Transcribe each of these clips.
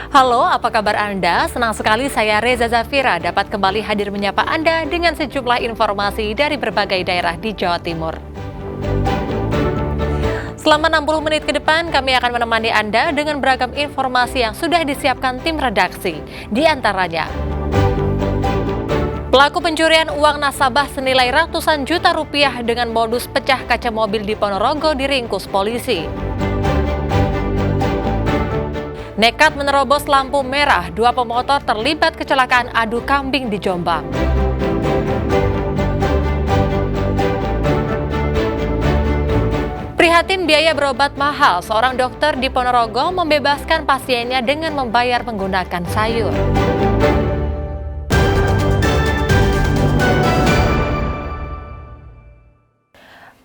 Halo, apa kabar Anda? Senang sekali saya Reza Zafira dapat kembali hadir menyapa Anda dengan sejumlah informasi dari berbagai daerah di Jawa Timur. Selama 60 menit ke depan, kami akan menemani Anda dengan beragam informasi yang sudah disiapkan tim redaksi. Di antaranya, pelaku pencurian uang nasabah senilai ratusan juta rupiah dengan modus pecah kaca mobil di Ponorogo diringkus polisi. Nekat menerobos lampu merah, 2 pemotor terlibat kecelakaan adu kambing di Jombang. Prihatin biaya berobat mahal, seorang dokter di Ponorogo membebaskan pasiennya dengan membayar menggunakan sayur.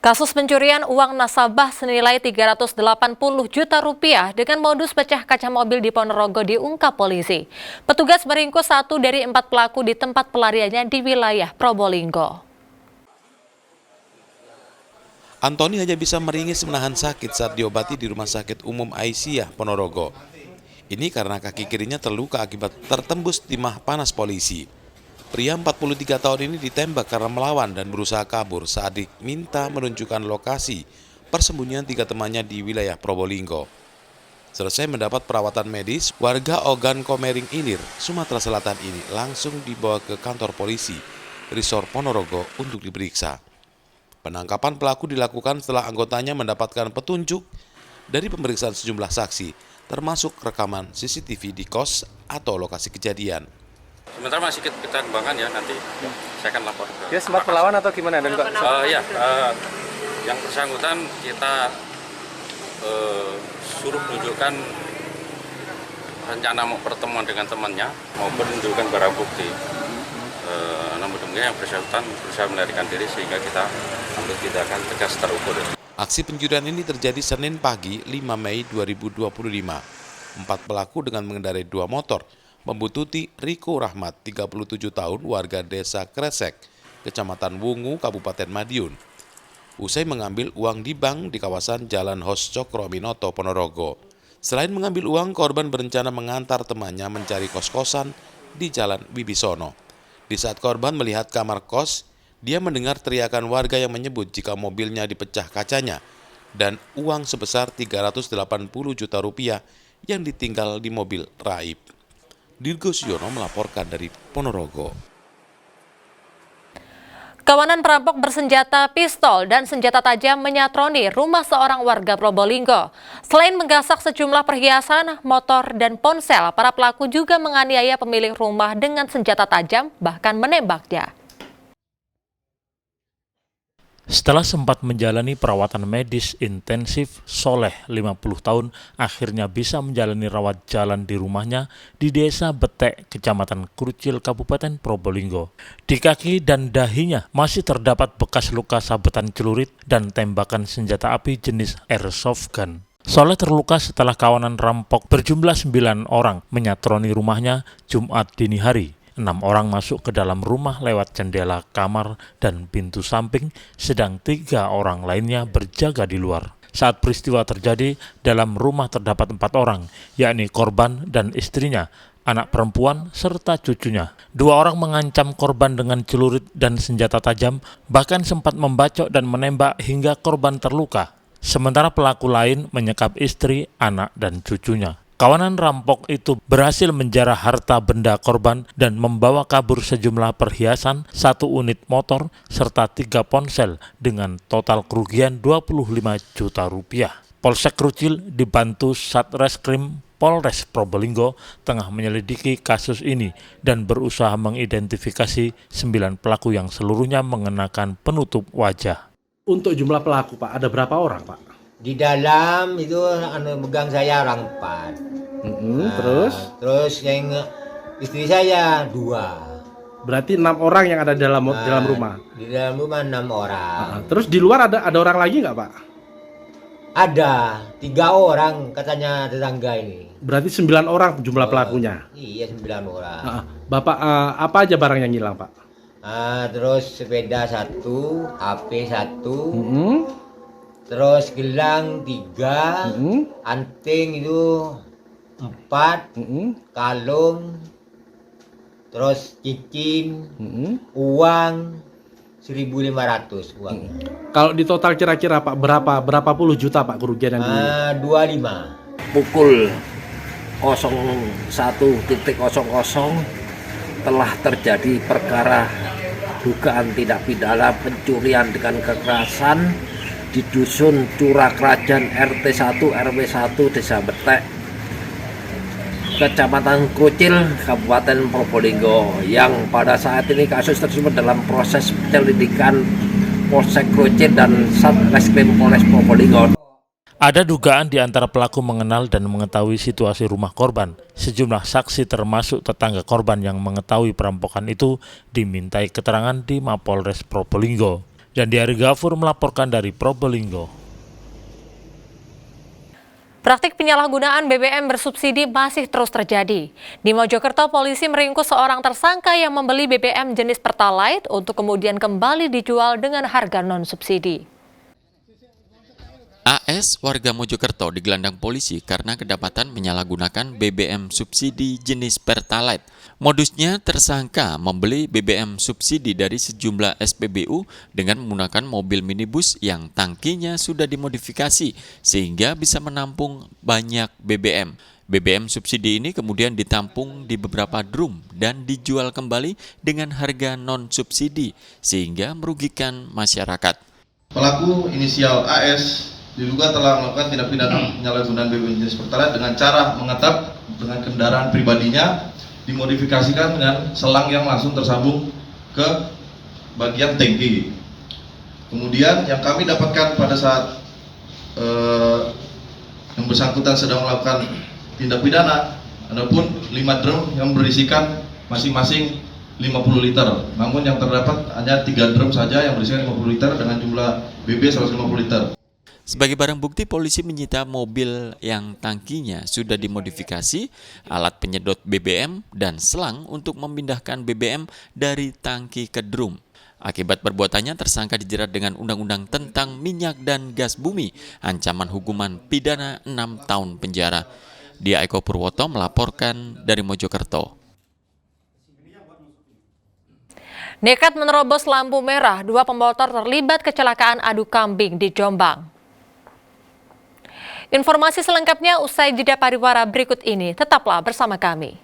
Kasus pencurian uang nasabah senilai 380 juta rupiah dengan modus pecah kaca mobil di Ponorogo diungkap polisi. Petugas meringkus 1 dari 4 pelaku di tempat pelariannya di wilayah Probolinggo. Antoni hanya bisa meringis menahan sakit saat diobati di Rumah Sakit Umum Aisyah, Ponorogo. Ini karena kaki kirinya terluka akibat tertembus timah panas polisi. Pria 43 tahun ini ditembak karena melawan dan berusaha kabur saat diminta menunjukkan lokasi persembunyian 3 temannya di wilayah Probolinggo. Selesai mendapat perawatan medis, warga Ogan Komering Ilir, Sumatera Selatan ini langsung dibawa ke kantor polisi Resor Ponorogo untuk diperiksa. Penangkapan pelaku dilakukan setelah anggotanya mendapatkan petunjuk dari pemeriksaan sejumlah saksi, termasuk rekaman CCTV di kos atau lokasi kejadian. Sementara masih kita kembangkan ya, nanti saya akan lapor ke Dia sempat melawan atau gimana? Dan yang bersangkutan kita suruh menunjukkan rencana mau pertemuan dengan temannya maupun menunjukkan barang bukti. Namun demikian yang bersangkutan berusaha melarikan diri sehingga kita ambil tindakan tegas terukur. Aksi pencurian ini terjadi Senin pagi 5 Mei 2025. 4 pelaku dengan mengendarai 2 motor membututi Riko Rahmat, 37 tahun, warga desa Kresek, Kecamatan Wungu, Kabupaten Madiun. Usai mengambil uang di bank di kawasan Jalan Hos Cokro-Minoto, Ponorogo. Selain mengambil uang, korban berencana mengantar temannya mencari kos-kosan di Jalan Wibisono. Di saat korban melihat kamar kos, dia mendengar teriakan warga yang menyebut jika mobilnya dipecah kacanya dan uang sebesar 380 juta rupiah yang ditinggal di mobil raib. Dirgo Siono melaporkan dari Ponorogo. Kawanan perampok bersenjata pistol dan senjata tajam menyatroni rumah seorang warga Probolinggo. Selain menggasak sejumlah perhiasan, motor, dan ponsel, para pelaku juga menganiaya pemilik rumah dengan senjata tajam, bahkan menembaknya. Setelah sempat menjalani perawatan medis intensif, Soleh, 50 tahun, akhirnya bisa menjalani rawat jalan di rumahnya di Desa Betek, Kecamatan Krucil, Kabupaten Probolinggo. Di kaki dan dahinya masih terdapat bekas luka sabetan celurit dan tembakan senjata api jenis airsoft gun. Soleh terluka setelah kawanan rampok berjumlah 9 orang menyatroni rumahnya Jumat dini hari. 6 orang masuk ke dalam rumah lewat jendela kamar dan pintu samping, sedang 3 orang lainnya berjaga di luar. Saat peristiwa terjadi, dalam rumah terdapat 4 orang, yakni korban dan istrinya, anak perempuan, serta cucunya. 2 orang mengancam korban dengan celurit dan senjata tajam, bahkan sempat membacok dan menembak hingga korban terluka. Sementara pelaku lain menyekap istri, anak, dan cucunya. Kawanan rampok itu berhasil menjarah harta benda korban dan membawa kabur sejumlah perhiasan, 1 unit motor, serta 3 ponsel dengan total kerugian 25 juta rupiah. Polsek Krucil dibantu Satreskrim Polres Probolinggo tengah menyelidiki kasus ini dan berusaha mengidentifikasi 9 pelaku yang seluruhnya mengenakan penutup wajah. untuk jumlah pelaku, Pak, ada berapa orang, Pak? Di dalam itu megang saya orang 4. Terus yang istri saya 2. berarti 6 orang yang ada dalam rumah. Di dalam rumah 6 orang. Terus di luar ada orang lagi nggak, Pak? Ada 3 orang katanya tetangga ini. Berarti 9 orang jumlah pelakunya. Iya, 9 orang. Bapak, apa aja barang yang hilang, Pak? Terus sepeda 1, HP 1, terus gelang 3, anting itu 4, kalung, terus cincin, uang 1.500 uangnya. Kalau di total kira-kira Pak berapa puluh juta Pak kerugian yang 25. Pukul 01.00 telah terjadi perkara dugaan tindak pidana pencurian dengan kekerasan di Dusun Curakrajan RT 1 RW 1 Desa Betek, Kecamatan Krucil, Kabupaten Probolinggo, yang pada saat ini kasus tersebut dalam proses penyelidikan Polsek Krucil dan Satreskrim Polres Probolinggo. Ada dugaan di antara pelaku mengenal dan mengetahui situasi rumah korban. Sejumlah saksi termasuk tetangga korban yang mengetahui perampokan itu dimintai keterangan di Mapolres Probolinggo. Dan Ari Gafur melaporkan dari Probolinggo. Praktik penyalahgunaan BBM bersubsidi masih terus terjadi. Di Mojokerto, polisi meringkus seorang tersangka yang membeli BBM jenis Pertalite untuk kemudian kembali dijual dengan harga non-subsidi. AS warga Mojokerto digelandang polisi karena kedapatan menyalahgunakan BBM subsidi jenis Pertalite. Modusnya, tersangka membeli BBM subsidi dari sejumlah SPBU dengan menggunakan mobil minibus yang tangkinya sudah dimodifikasi sehingga bisa menampung banyak BBM. BBM subsidi ini kemudian ditampung di beberapa drum dan dijual kembali dengan harga non-subsidi sehingga merugikan masyarakat. Pelaku inisial AS diduga telah melakukan tindak pidana penyalahgunaan BBM jenis Pertalite dengan cara mengetap dengan kendaraan pribadinya, dimodifikasikan dengan selang yang langsung tersambung ke bagian tangki. Kemudian yang kami dapatkan pada saat yang bersangkutan sedang melakukan tindak pidana, adapun 5 drum yang berisikan masing-masing 50 liter. Namun yang terdapat hanya 3 drum saja yang berisikan 50 liter dengan jumlah BB 150 liter. Sebagai barang bukti, polisi menyita mobil yang tangkinya sudah dimodifikasi, alat penyedot BBM, dan selang untuk memindahkan BBM dari tangki ke drum. Akibat perbuatannya, tersangka dijerat dengan Undang-Undang tentang Minyak dan Gas Bumi, ancaman hukuman pidana 6 tahun penjara. Dia Eko Purwoto melaporkan dari Mojokerto. Nekat menerobos lampu merah, 2 pemotor terlibat kecelakaan adu kambing di Jombang. Informasi selengkapnya usai jeda pariwara berikut ini. Tetaplah bersama kami.